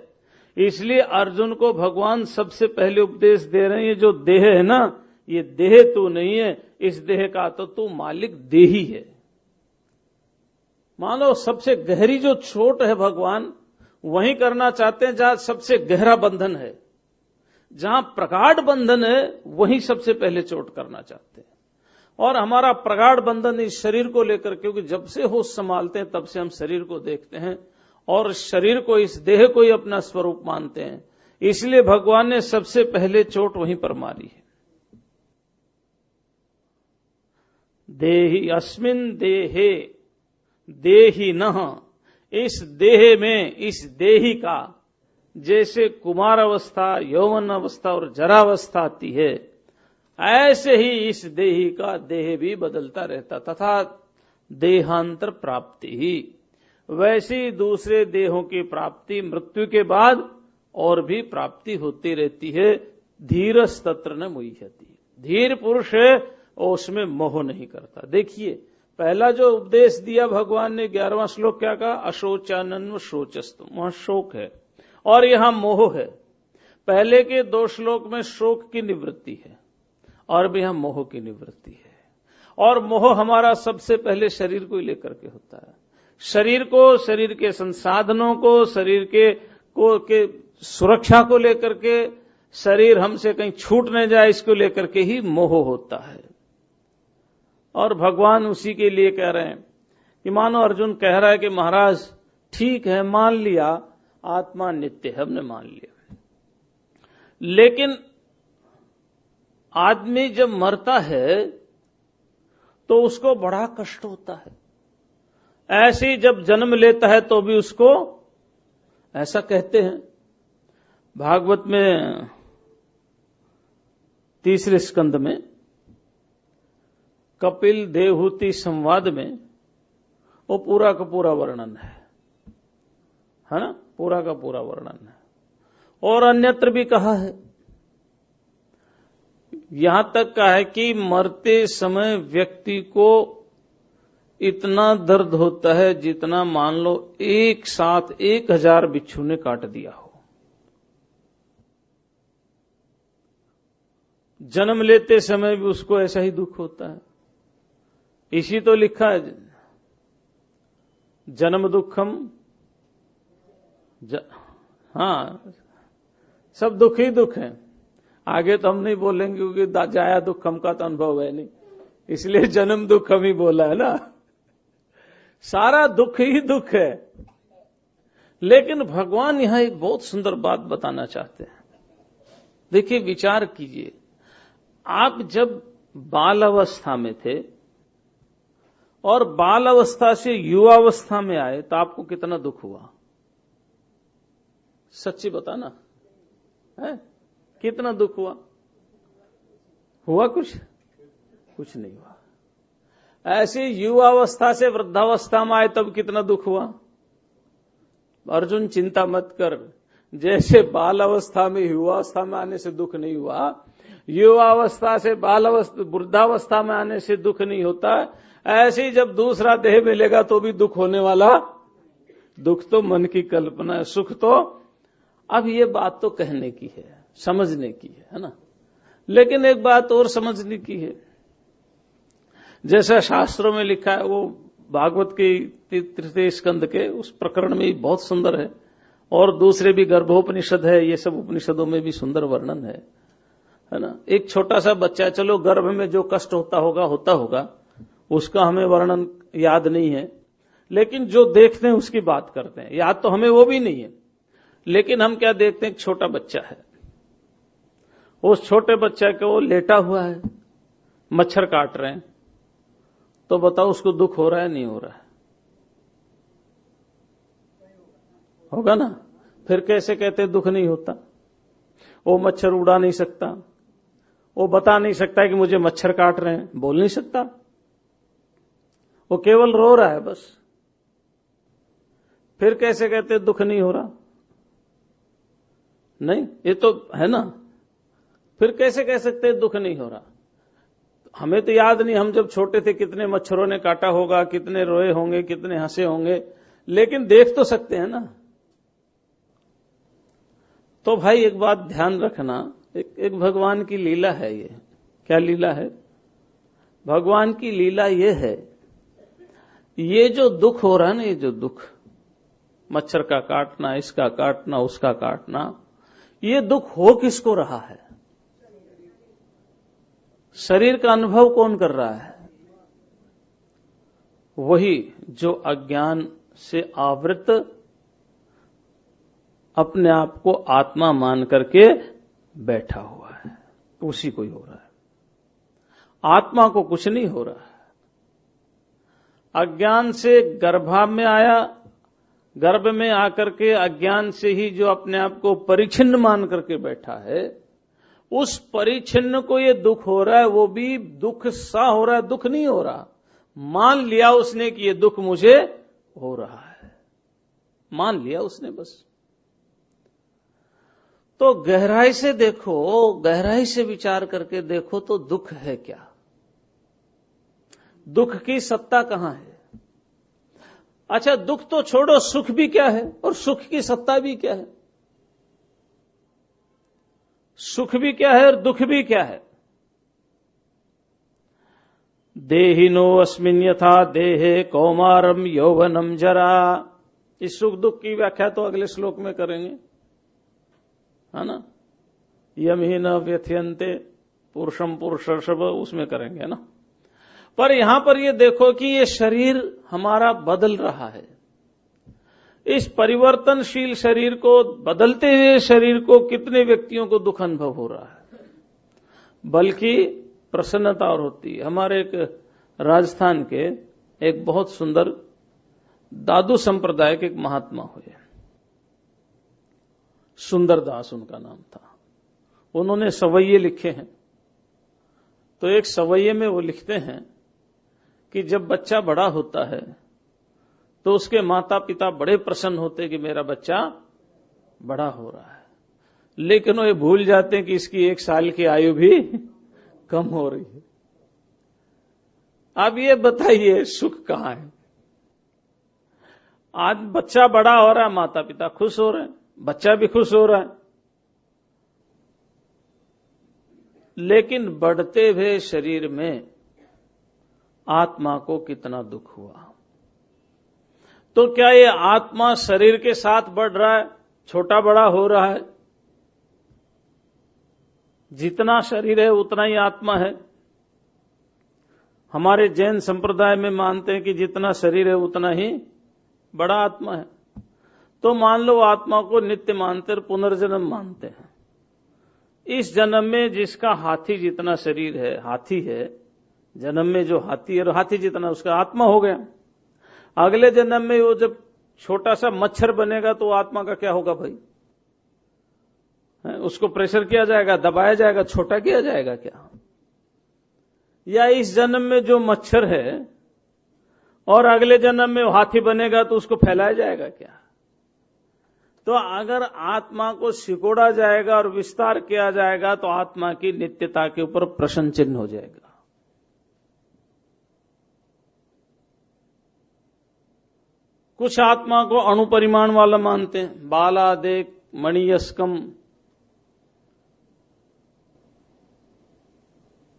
इसलिए अर्जुन को भगवान सबसे पहले उपदेश दे रहे हैं, जो देह है ना, ये देह तू नहीं है, इस देह का तो तू मालिक देही है। मान लो सबसे गहरी जो चोट है भगवान वहीं करना चाहते हैं जहां सबसे गहरा बंधन है, जहां प्रगाढ़ बंधन है वहीं सबसे पहले चोट करना चाहते हैं। और हमारा प्रगाढ़ बंधन इस शरीर को लेकर, क्योंकि जब से होश संभालते हैं तब से हम शरीर को देखते हैं और शरीर को, इस देह को ही अपना स्वरूप मानते हैं। इसलिए भगवान ने सबसे पहले चोट वहीं पर मारी है। देहि अस्मिन देहे देहि नः, इस देह में, इस देही का जैसे कुमार अवस्था, यौवन अवस्था और जरावस्था आती है, ऐसे ही इस देही का देह भी बदलता रहता। तथा देहांतर प्राप्ति ही, वैसी दूसरे देहों की प्राप्ति मृत्यु के बाद और भी प्राप्ति होती रहती है। धीरस्तत्र न मुह्यति, धीर पुरुष है और उसमें मोह नहीं करता। देखिए पहला जो उपदेश दिया भगवान ने 11वां श्लोक क्या कहा? अशोचानन्व शोचस्तु, वहां शोक है और यहां मोह है। पहले के 2 श्लोक में शोक की निवृत्ति है और भी यहां मोह की निवृत्ति है। और मोह हमारा सबसे पहले शरीर को ही लेकर के होता है, शरीर को, शरीर के संसाधनों को, शरीर के सुरक्षा को लेकर के, शरीर हमसे कहीं छूट न जाए इसको लेकर के ही मोह होता है। और भगवान उसी के लिए कह रहे हैं कि मानो अर्जुन कह रहा है कि महाराज ठीक है, मान लिया आत्मा नित्य है, हमने मान लिया, लेकिन आदमी जब मरता है तो उसको बड़ा कष्ट होता है। ऐसे ही जब जन्म लेता है तो भी उसको, ऐसा कहते हैं भागवत में 3 स्कंद में कपिल देवहूति संवाद में वो पूरा का पूरा वर्णन है ना, पूरा का पूरा वर्णन है। और अन्यत्र भी कहा है, यहां तक कहा है कि मरते समय व्यक्ति को इतना दर्द होता है जितना मान लो एक साथ 1000 बिच्छू ने काट दिया हो। जन्म लेते समय भी उसको ऐसा ही दुख होता है। इसी तो लिखा है, जन्म दुखम हाँ, सब दुख ही दुख है। आगे तो हम नहीं बोलेंगे क्योंकि जाया दुखम का तो अनुभव है नहीं, इसलिए जन्म दुख हम ही बोला है ना। सारा दुख ही दुख है। लेकिन भगवान यहां एक बहुत सुंदर बात बताना चाहते हैं। देखिए, विचार कीजिए, आप जब बाल अवस्था में थे और बाल अवस्था से युवावस्था में आए तो आपको कितना दुख हुआ? सच्ची बताना है, कितना दुख हुआ? हुआ कुछ नहीं हुआ। ऐसे युवावस्था से वृद्धावस्था में आए तब कितना दुख हुआ? अर्जुन चिंता मत कर, जैसे बाल अवस्था में युवावस्था में आने से दुख नहीं हुआ, युवावस्था से बाल अवस्था वृद्धावस्था में आने से दुख नहीं होता, ऐसे ही जब दूसरा देह मिलेगा तो भी दुख होने वाला। दुख तो मन की कल्पना है, सुख तो, अब ये बात तो कहने की है, समझने की है ना। लेकिन एक बात और समझने की है, जैसा शास्त्रों में लिखा है, वो भागवत के 3 स्कंद के उस प्रकरण में बहुत सुंदर है, और दूसरे भी गर्भोपनिषद है, ये सब उपनिषदों में भी सुंदर वर्णन है ना। एक छोटा सा बच्चा, चलो गर्भ में जो कष्ट होता होगा, उसका हमें वर्णन याद नहीं है, लेकिन जो देखते हैं उसकी बात करते हैं, याद तो हमें वो भी नहीं है। लेकिन हम क्या देखते हैं, एक छोटा बच्चा है, उस छोटे बच्चे को वो लेटा हुआ है, मच्छर काट रहे हैं, तो बताओ उसको दुख हो रहा है नहीं हो रहा है? होगा ना। फिर कैसे कहते दुख नहीं होता? वो मच्छर उड़ा नहीं सकता, वो बता नहीं सकता कि मुझे मच्छर काट रहे हैं, बोल नहीं सकता, वो केवल रो रहा है बस। फिर कैसे कहते दुख नहीं हो रहा? नहीं, ये तो है ना। फिर कैसे कह सकते दुख नहीं हो रहा? हमें तो याद नहीं, हम जब छोटे थे कितने मच्छरों ने काटा होगा, कितने रोए होंगे, कितने हंसे होंगे, लेकिन देख तो सकते हैं ना। तो भाई एक बात ध्यान रखना, एक भगवान की लीला है ये। क्या लीला है? भगवान की लीला ये है, ये जो दुख हो रहा है ना, ये जो दुख, मच्छर का काटना, इसका काटना, उसका काटना, ये दुख हो किसको रहा है? शरीर का अनुभव कौन कर रहा है? वही जो अज्ञान से आवृत अपने आप को आत्मा मान करके बैठा हुआ है, उसी को ही हो रहा है। आत्मा को कुछ नहीं हो रहा है। अज्ञान से गर्भा में आया, गर्भ में आकर के अज्ञान से ही जो अपने आप को परिच्छिन्न मान करके बैठा है, उस परिच्छिन्न को ये दुख हो रहा है, वो भी दुख सा हो रहा है, दुख नहीं हो रहा। मान लिया उसने कि ये दुख मुझे हो रहा है, मान लिया उसने बस। तो गहराई से देखो, गहराई से विचार करके देखो तो दुख है क्या? दुख की सत्ता कहां है? अच्छा, दुख तो छोड़ो, सुख भी क्या है और सुख की सत्ता भी क्या है? सुख भी क्या है और दुख भी क्या है? देहिनो अस्मिन् यथा देहे कौमारम यौवनम जरा। इस सुख दुख की व्याख्या तो अगले श्लोक में करेंगे, है ना। यम ही न व्यथयन्ते पुरुषम पुरुषर्षभ, उसमें करेंगे ना। पर यहां पर ये देखो कि ये शरीर हमारा बदल रहा है। इस परिवर्तनशील शरीर को, बदलते हुए शरीर को कितने व्यक्तियों को दुख अनुभव हो रहा है, बल्कि प्रसन्नता और होती है। हमारे एक राजस्थान के एक बहुत सुंदर दादू संप्रदाय के एक महात्मा हुए, सुंदरदास उनका नाम था। उन्होंने सवैये लिखे हैं। तो एक सवैये में वो लिखते हैं कि जब बच्चा बड़ा होता है तो उसके माता पिता बड़े प्रसन्न होते कि मेरा बच्चा बड़ा हो रहा है, लेकिन वो ये भूल जाते हैं कि इसकी 1 साल की आयु भी कम हो रही है। अब ये बताइए सुख कहां है? आज बच्चा बड़ा हो रहा है, माता पिता खुश हो रहे हैं, बच्चा भी खुश हो रहा है, लेकिन बढ़ते हुए शरीर में आत्मा को कितना दुख हुआ। तो क्या ये आत्मा शरीर के साथ बढ़ रहा है, छोटा बड़ा हो रहा है? जितना शरीर है उतना ही आत्मा है। हमारे जैन संप्रदाय में मानते हैं कि जितना शरीर है उतना ही बड़ा आत्मा है। तो मान लो आत्मा को नित्य मानते और पुनर्जन्म मानते हैं। इस जन्म में जिसका हाथी जितना शरीर है, हाथी है, जन्म में जो हाथी है, हाथी जितना उसका आत्मा हो गया। अगले जन्म में वो जब छोटा सा मच्छर बनेगा तो आत्मा का क्या होगा भाई? उसको प्रेशर किया जाएगा, दबाया जाएगा, छोटा किया जाएगा क्या? या इस जन्म में जो मच्छर है और अगले जन्म में वो हाथी बनेगा तो उसको फैलाया जाएगा क्या? तो अगर आत्मा को सिकोड़ा जाएगा और विस्तार किया जाएगा तो आत्मा की नित्यता के ऊपर प्रश्न चिन्ह हो जाएगा। कुछ आत्मा को अणुपरिमाण वाला मानते हैं। बालादेक मणियस्कम,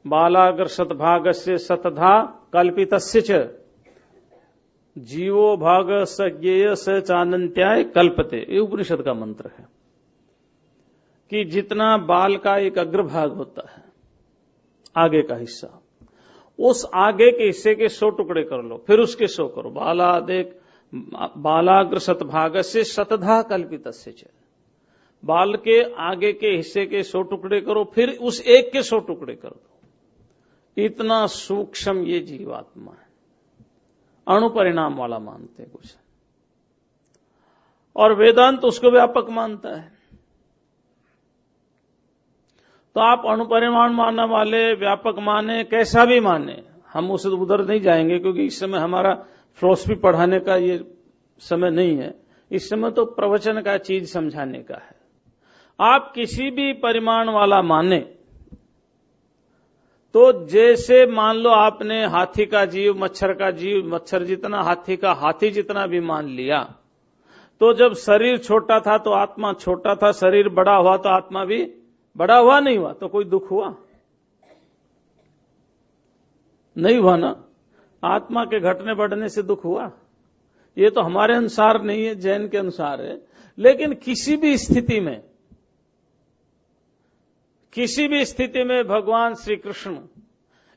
बालागर शतभागस्य शतधा कल्पितस्य च जीवो भाग सज्ञेय स चानंत्याय कल्पते। ये उपनिषद का मंत्र है कि जितना बाल का एक अग्रभाग होता है, आगे का हिस्सा, उस आगे के हिस्से के 100 टुकड़े कर लो, फिर उसके 100 करो। बालाग्र शतभाग से शतधा कल्पितस्य च, बाल के आगे के हिस्से के 100 टुकड़े करो, फिर उस एक के 100 टुकड़े कर दो। इतना सूक्ष्म ये जीवात्मा है। अणु परिणाम वाला मानते हैं कुछ, और वेदांत उसको व्यापक मानता है। तो आप अणुपरिमाण मानने वाले, व्यापक माने, कैसा भी माने, हम उस उधर नहीं जाएंगे क्योंकि इस समय हमारा फिलॉसफी पढ़ाने का ये समय नहीं है। इस समय तो प्रवचन का चीज समझाने का है। आप किसी भी परिमाण वाला माने तो जैसे मान लो आपने हाथी का जीव, मच्छर का जीव, मच्छर जितना हाथी का हाथी जितना भी मान लिया, तो जब शरीर छोटा था तो आत्मा छोटा था, शरीर बड़ा हुआ तो आत्मा भी बड़ा हुआ। नहीं हुआ तो कोई दुख हुआ? नहीं हुआ ना। आत्मा के घटने बढ़ने से दुख हुआ? ये तो हमारे अनुसार नहीं है, जैन के अनुसार है। लेकिन किसी भी स्थिति में भगवान श्री कृष्ण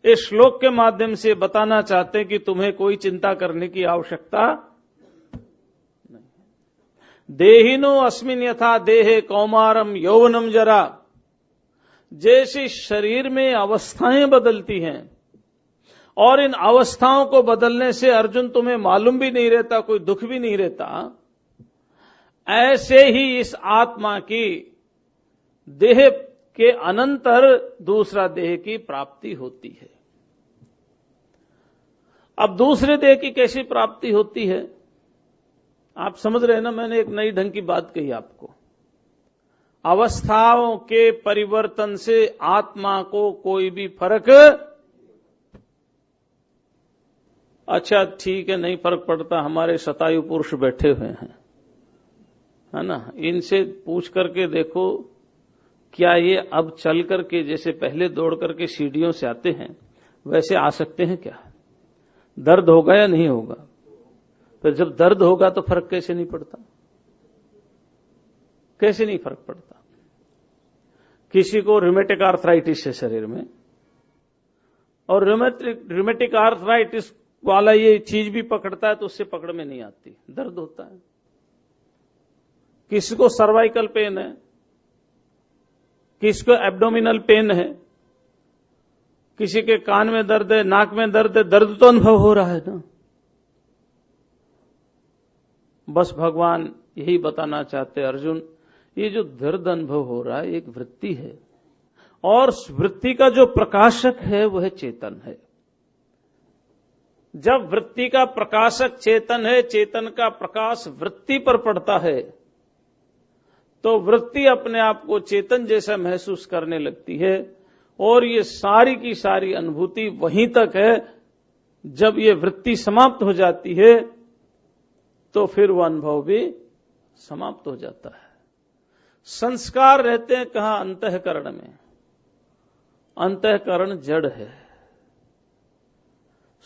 इस श्लोक के माध्यम से बताना चाहते हैं कि तुम्हें कोई चिंता करने की आवश्यकता नहीं। देहिनो अस्मिन यथा देहे कौमारम यौवनम जरा। जैसे शरीर में अवस्थाएं बदलती हैं और इन अवस्थाओं को बदलने से अर्जुन तुम्हें मालूम भी नहीं रहता, कोई दुख भी नहीं रहता, ऐसे ही इस आत्मा की देह के अनंतर दूसरा देह की प्राप्ति होती है। अब दूसरे देह की कैसी प्राप्ति होती है आप समझ रहे हैं ना? मैंने एक नई ढंग की बात कही आपको। अवस्थाओं के परिवर्तन से आत्मा को कोई भी फर्क, अच्छा ठीक है, नहीं फर्क पड़ता, हमारे शतायु पुरुष बैठे हुए हैं, है ना, इनसे पूछ करके देखो क्या ये अब चल करके जैसे पहले दौड़ करके सीढ़ियों से आते हैं वैसे आ सकते हैं क्या? दर्द होगा या नहीं होगा? फिर जब दर्द होगा तो फर्क कैसे नहीं पड़ता? कैसे नहीं फर्क पड़ता? किसी को रूमेटिक आर्थराइटिस है शरीर में, और रिमेटिक आर्थराइटिस वाला ये चीज भी पकड़ता है तो उससे पकड़ में नहीं आती, दर्द होता है। किसी को सर्वाइकल पेन है, किसी को एब्डोमिनल पेन है, किसी के कान में दर्द है, नाक में दर्द है, दर्द तो अनुभव हो रहा है ना। बस भगवान यही बताना चाहते हैं, अर्जुन ये जो दर्द अनुभव हो रहा है एक वृत्ति है, और वृत्ति का जो प्रकाशक है वह चेतन है। जब वृत्ति का प्रकाशक चेतन है, चेतन का प्रकाश वृत्ति पर पड़ता है, तो वृत्ति अपने आप को चेतन जैसा महसूस करने लगती है। और ये सारी की सारी अनुभूति वहीं तक है, जब ये वृत्ति समाप्त हो जाती है तो फिर वह अनुभव भी समाप्त हो जाता है। संस्कार रहते हैं कहां? अंतःकरण में। अंतःकरण जड़ है,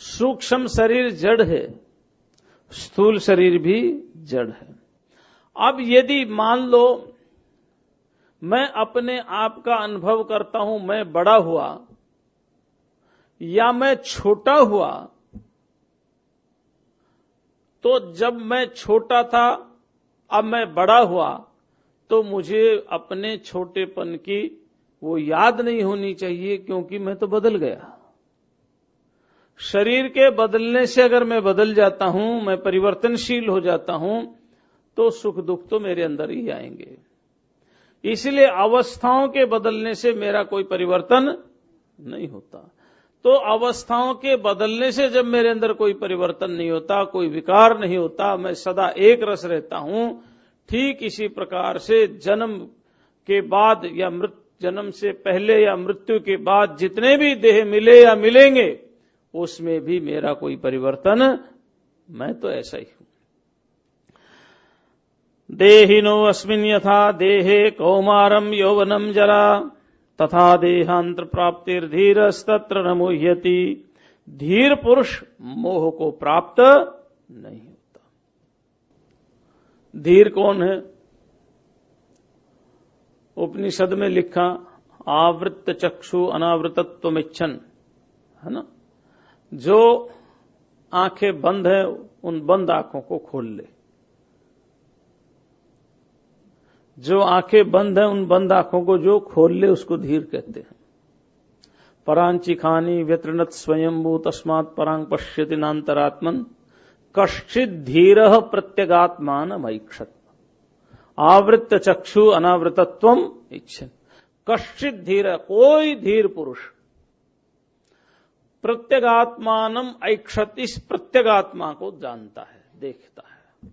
सूक्ष्म शरीर जड़ है, स्थूल शरीर भी जड़ है। अब यदि मान लो मैं अपने आप का अनुभव करता हूं, मैं बड़ा हुआ या मैं छोटा हुआ, तो जब मैं छोटा था अब मैं बड़ा हुआ, तो मुझे अपने छोटेपन की वो याद नहीं होनी चाहिए, क्योंकि मैं तो बदल गया। शरीर के बदलने से अगर मैं बदल जाता हूं, मैं परिवर्तनशील हो जाता हूं, तो सुख दुख तो मेरे अंदर ही आएंगे। इसलिए अवस्थाओं के बदलने से मेरा कोई परिवर्तन नहीं होता। तो अवस्थाओं के बदलने से जब मेरे अंदर कोई परिवर्तन नहीं होता, कोई विकार नहीं होता, मैं सदा एक रस रहता हूं, ठीक इसी प्रकार से जन्म के बाद या जन्म से पहले या मृत्यु के बाद जितने भी देह मिले या मिलेंगे, उसमें भी मेरा कोई परिवर्तन, मैं तो ऐसा ही हूं। देहिनो अस्मिन् यथा देहे कौमारम यौवनम जरा तथा देहांतर प्राप्तिर्धीरस्तत्र न मुह्यति। धीर पुरुष मोह को प्राप्त नहीं होता। धीर कौन है? उपनिषद में लिखा आवृत्त चक्षु अनावृतत्वमिच्छन, है ना। जो आंखें बंद है उन बंद आंखों को खोल ले। जो आंखें बंद है उन बंद आंखों को जो खोल ले उसको धीर कहते हैं। परांची खानी व्यतृणत स्वयंभू तस्मात् परांग पश्यति नान्तरात्मन कश्चित धीर प्रत्यगात्मान मैक्षत। आवृत्त चक्षु अनावृतत्वम इच्छन। कश्चित धीर, कोई धीर पुरुष प्रत्यगात्मानम ऐक्षत, इस प्रत्यगात्मा को जानता है, देखता है।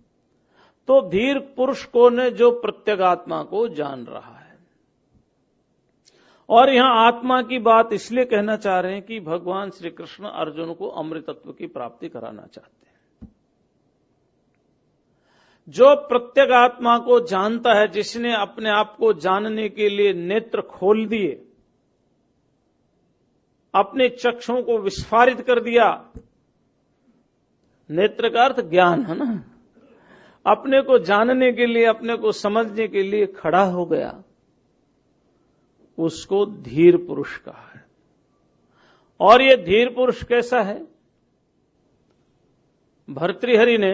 तो धीर पुरुष कौन है? जो प्रत्यगात्मा को जान रहा है। और यहां आत्मा की बात इसलिए कहना चाह रहे हैं कि भगवान श्री कृष्ण अर्जुन को अमृतत्व की प्राप्ति कराना चाहते हैं। जो प्रत्यगात्मा को जानता है, जिसने अपने आप को जानने के लिए नेत्र खोल दिए, अपने चक्षुओं को विस्फारित कर दिया। नेत्र का अर्थ ज्ञान है ना। अपने को जानने के लिए, अपने को समझने के लिए खड़ा हो गया, उसको धीर पुरुष कहा है। और ये धीर पुरुष कैसा है? भर्तृहरि ने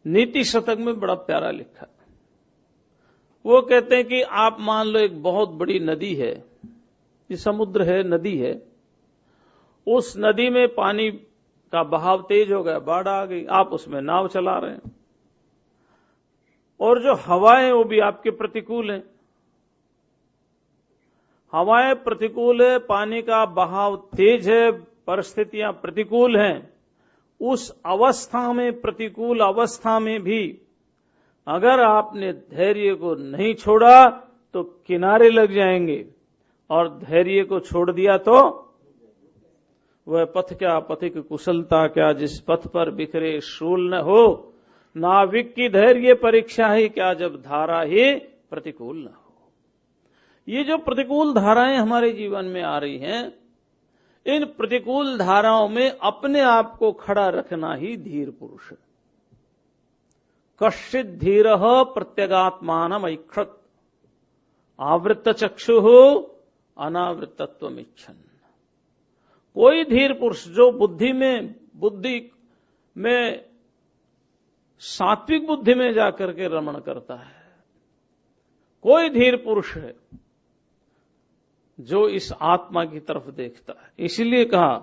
नीति शतक में बड़ा प्यारा लिखा। वो कहते हैं कि आप मान लो एक बहुत बड़ी नदी है, ये समुद्र है, नदी है। उस नदी में पानी का बहाव तेज हो गया, बाढ़ आ गई, आप उसमें नाव चला रहे हैं, और जो हवाएं वो भी आपके प्रतिकूल हैं। हवाएं प्रतिकूल है, पानी का बहाव तेज है, परिस्थितियां प्रतिकूल हैं। उस अवस्था में, प्रतिकूल अवस्था में भी अगर आपने धैर्य को नहीं छोड़ा तो किनारे लग जाएंगे, और धैर्य को छोड़ दिया तो वह पथ क्या, पथिक कुशलता क्या, जिस पथ पर बिखरे शूल न हो। नाविक की धैर्य परीक्षा ही क्या, जब धारा ही प्रतिकूल न हो। ये जो प्रतिकूल धाराएं हमारे जीवन में आ रही हैं, इन प्रतिकूल धाराओं में अपने आप को खड़ा रखना ही धीर पुरुष है। कश्चित धीर प्रत्यगात्मानम ऐक्षत आवृत्त चक्षु अनावृतत्वमिच्छन। कोई धीर पुरुष जो बुद्धि में सात्विक बुद्धि में जाकर के रमण करता है, कोई धीर पुरुष है जो इस आत्मा की तरफ देखता है। इसलिए कहा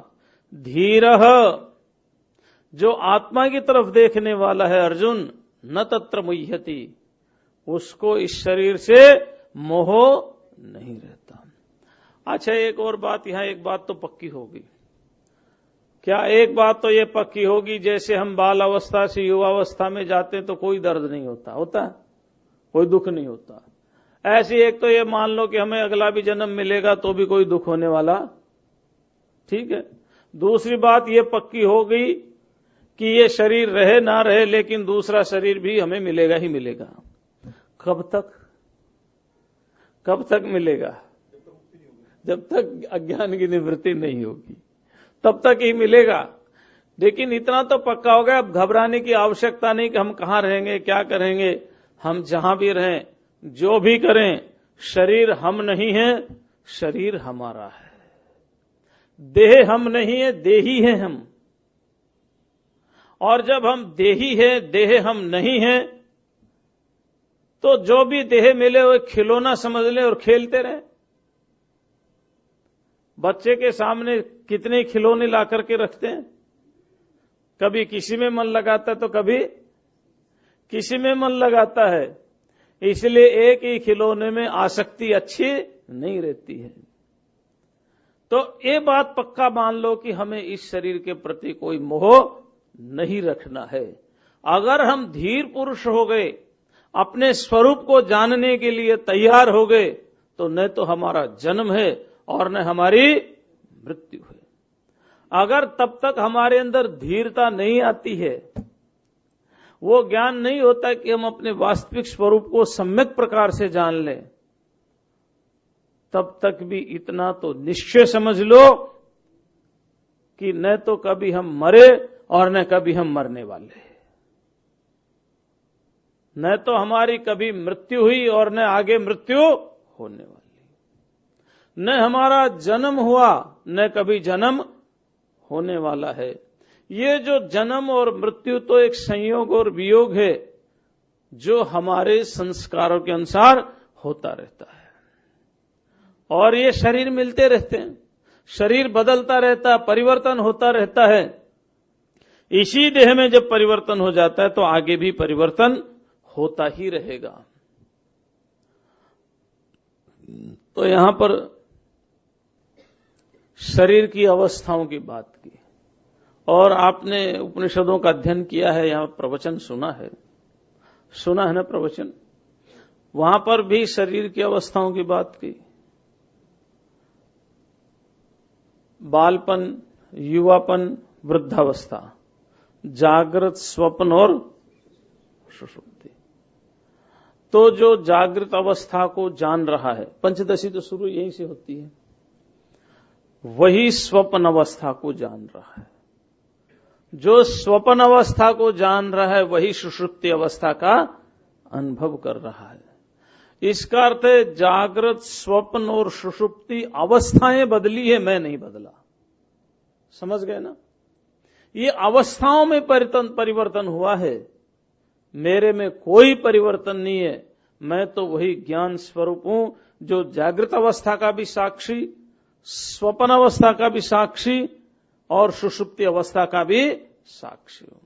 धीरः, जो आत्मा की तरफ देखने वाला है अर्जुन, न तत्र मुह्यति, उसको इस शरीर से मोह नहीं रहता। अच्छा, एक और बात, यहां एक बात तो पक्की होगी। क्या एक बात तो ये पक्की होगी, जैसे हम बाल अवस्था से युवावस्था में जाते हैं तो कोई दर्द नहीं होता, होता है? कोई दुख नहीं होता। ऐसी एक तो ये मान लो कि हमें अगला भी जन्म मिलेगा तो भी कोई दुख होने वाला, ठीक है। दूसरी बात ये पक्की हो गई कि ये शरीर रहे ना रहे, लेकिन दूसरा शरीर भी हमें मिलेगा ही मिलेगा। कब तक मिलेगा? जब तक अज्ञान की निवृत्ति नहीं होगी तब तक ही मिलेगा। लेकिन इतना तो पक्का हो गया, अब घबराने की आवश्यकता नहीं कि हम कहां रहेंगे, क्या करेंगे। हम जहां भी रहें, जो भी करें, शरीर हम नहीं है, शरीर हमारा है। देह हम नहीं है, देही है हम। और जब हम देही है, देह हम नहीं है, तो जो भी देह मिले वो खिलौना समझ ले और खेलते रहे। बच्चे के सामने कितने खिलौने ला करके रखते हैं, कभी किसी में मन लगाता है तो कभी किसी में मन लगाता है। इसलिए एक ही खिलौने में आसक्ति अच्छी नहीं रहती है। तो ये बात पक्का मान लो कि हमें इस शरीर के प्रति कोई मोह नहीं रखना है। अगर हम धीर पुरुष हो गए, अपने स्वरूप को जानने के लिए तैयार हो गए, तो न तो हमारा जन्म है और न हमारी मृत्यु है। अगर तब तक हमारे अंदर धीरता नहीं आती है, वो ज्ञान नहीं होता कि हम अपने वास्तविक स्वरूप को सम्यक प्रकार से जान लें, तब तक भी इतना तो निश्चय समझ लो कि न तो कभी हम मरे और न कभी हम मरने वाले, न तो हमारी कभी मृत्यु हुई और न आगे मृत्यु होने वाली, न हमारा जन्म हुआ न कभी जन्म होने वाला है। ये जो जन्म और मृत्यु तो एक संयोग और वियोग है जो हमारे संस्कारों के अनुसार होता रहता है। और ये शरीर मिलते रहते हैं, शरीर बदलता रहता है, परिवर्तन होता रहता है। इसी देह में जब परिवर्तन हो जाता है तो आगे भी परिवर्तन होता ही रहेगा। तो यहां पर शरीर की अवस्थाओं की बात की, और आपने उपनिषदों का अध्ययन किया है, यहां प्रवचन सुना है ना प्रवचन, वहां पर भी शरीर की अवस्थाओं की बात की। बालपन, युवापन, वृद्धावस्था, जागृत, स्वप्न और सुषुप्ति। तो जो जागृत अवस्था को जान रहा है, पंचदशी तो शुरू यहीं से होती है, वही स्वप्न अवस्था को जान रहा है। जो स्वप्न अवस्था को जान रहा है वही सुषुप्ति अवस्था का अनुभव कर रहा है। इसका अर्थ है जागृत, स्वप्न और सुषुप्ति अवस्थाएं बदली है, मैं नहीं बदला। समझ गए ना? ये अवस्थाओं में परिवर्तन हुआ है, मेरे में कोई परिवर्तन नहीं है। मैं तो वही ज्ञान स्वरूप हूं जो जागृत अवस्था का भी साक्षी, स्वप्न अवस्था का भी साक्षी और सुषुप्ति अवस्था का भी साक्षी हूं।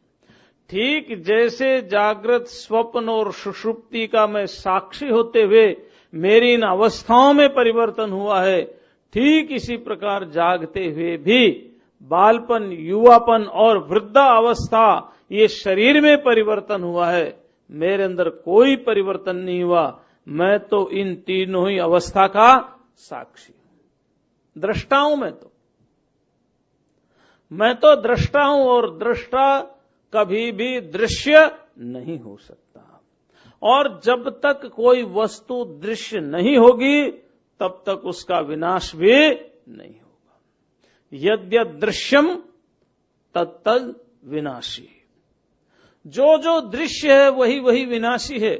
ठीक जैसे जागृत, स्वप्न और सुषुप्ति का मैं साक्षी होते हुए मेरी इन अवस्थाओं में परिवर्तन हुआ है, ठीक इसी प्रकार जागते हुए भी बालपन, युवापन और वृद्धा अवस्था, ये शरीर में परिवर्तन हुआ है। मेरे अंदर कोई परिवर्तन नहीं हुआ, मैं तो इन तीनों ही अवस्था का साक्षी हूं। दृष्टा हूं मैं तो दृष्टा हूं, और दृष्टा कभी भी दृश्य नहीं हो सकता। और जब तक कोई वस्तु दृश्य नहीं होगी तब तक उसका विनाश भी नहीं होगा। यद्यद् दृश्यम तत्तद् विनाशी। जो जो दृश्य है वही वही विनाशी है।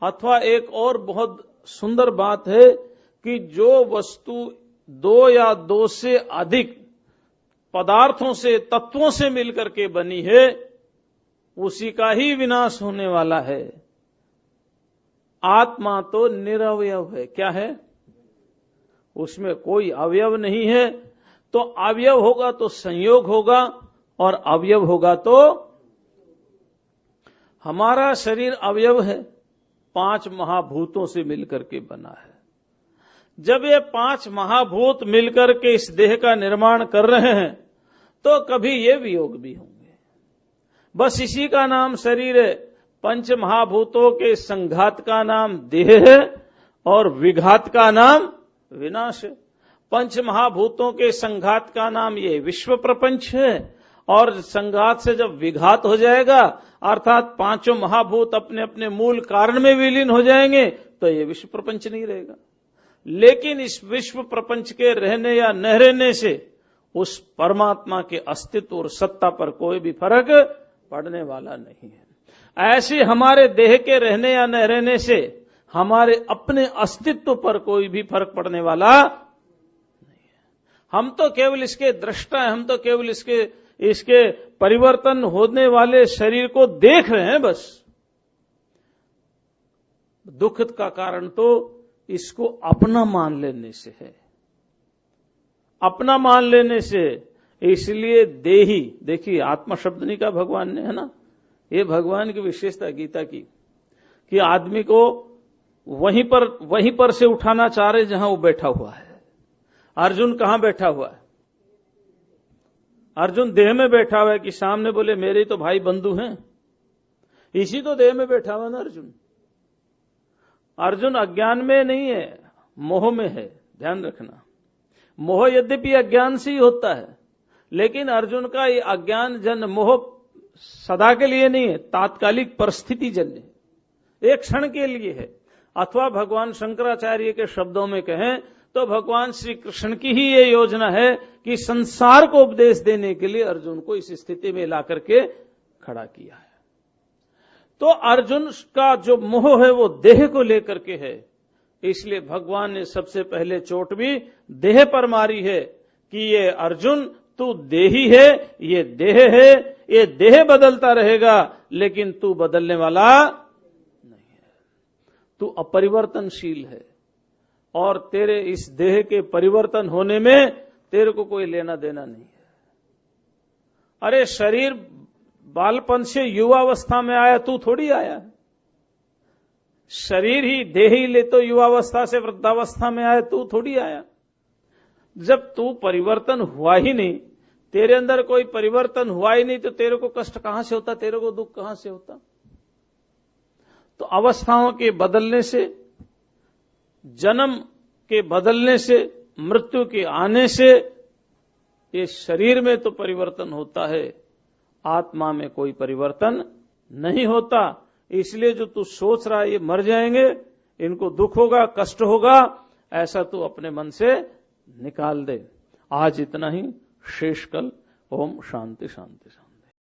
अथवा एक और बहुत सुंदर बात है कि जो वस्तु दो या दो से अधिक पदार्थों से, तत्वों से मिलकर के बनी है, उसी का ही विनाश होने वाला है। आत्मा तो निरवयव है। क्या है? उसमें कोई अवयव नहीं है। तो अवयव होगा तो संयोग होगा, और अवयव होगा तो हमारा शरीर अवयव है, 5 महाभूतों से मिलकर के बना है। जब ये 5 महाभूत मिलकर के इस देह का निर्माण कर रहे हैं, तो कभी ये वियोग भी होंगे। बस इसी का नाम शरीर है। 5 महाभूतों के संघात का नाम देह है, और विघात का नाम विनाश है। 5 महाभूतों के संघात का नाम ये विश्व प्रपंच है, और संघात से जब विघात हो जाएगा, अर्थात 5 महाभूत अपने अपने मूल कारण में विलीन हो जाएंगे, तो ये विश्व प्रपंच नहीं रहेगा। लेकिन इस विश्व प्रपंच के रहने या न रहने से उस परमात्मा के अस्तित्व और सत्ता पर कोई भी फर्क पड़ने वाला नहीं है। ऐसे हमारे देह के रहने या न रहने से हमारे अपने अस्तित्व पर कोई भी फर्क पड़ने वाला नहीं है। हम तो केवल इसके दृष्टा हैं, हम तो केवल इसके परिवर्तन होने वाले शरीर को देख रहे हैं बस। दुख का कारण तो इसको अपना मान लेने से है, अपना मान लेने से। इसलिए देही, देखिए आत्मा शब्द नहीं कहा भगवान ने, है ना। ये भगवान की विशेषता गीता की, कि आदमी को वहीं पर से उठाना चाह रहे जहां वो बैठा हुआ है। अर्जुन कहां बैठा हुआ है? अर्जुन देह में बैठा हुआ है, कि सामने बोले मेरे तो भाई बंधु हैं, इसी तो देह में बैठा हुआ ना अर्जुन। अर्जुन अज्ञान में नहीं है, मोह में है। ध्यान रखना, मोह यद्यपि अज्ञान से ही होता है, लेकिन अर्जुन का ये अज्ञान जन्य मोह सदा के लिए नहीं है, तात्कालिक परिस्थिति जन्य, एक क्षण के लिए है। अथवा भगवान शंकराचार्य के शब्दों में कहें तो भगवान श्री कृष्ण की ही ये योजना है कि संसार को उपदेश देने के लिए अर्जुन को इस स्थिति में लाकर के खड़ा किया है। तो अर्जुन का जो मोह है वो देह को लेकर के है, इसलिए भगवान ने सबसे पहले चोट भी देह पर मारी है, कि ये अर्जुन तू देही है, ये देह है, ये देह बदलता रहेगा, लेकिन तू बदलने वाला नहीं है, तू अपरिवर्तनशील है, और तेरे इस देह के परिवर्तन होने में तेरे को कोई लेना देना नहीं है। अरे शरीर बालपन से युवावस्था में आया, तू थोड़ी आया। शरीर ही देह ही ले तो युवावस्था से वृद्धावस्था में आया, तू थोड़ी आया। जब तू परिवर्तन हुआ ही नहीं, तेरे अंदर कोई परिवर्तन हुआ ही नहीं, तो तेरे को कष्ट कहां से होता, तेरे को दुख कहां से होता। तो अवस्थाओं के बदलने से, जन्म के बदलने से, मृत्यु के आने से ये शरीर में तो परिवर्तन होता है, आत्मा में कोई परिवर्तन नहीं होता। इसलिए जो तू सोच रहा है ये मर जाएंगे, इनको दुख होगा, कष्ट होगा, ऐसा तू अपने मन से निकाल दे। आज इतना ही, शेष कल। ओम शांति शांति शांति।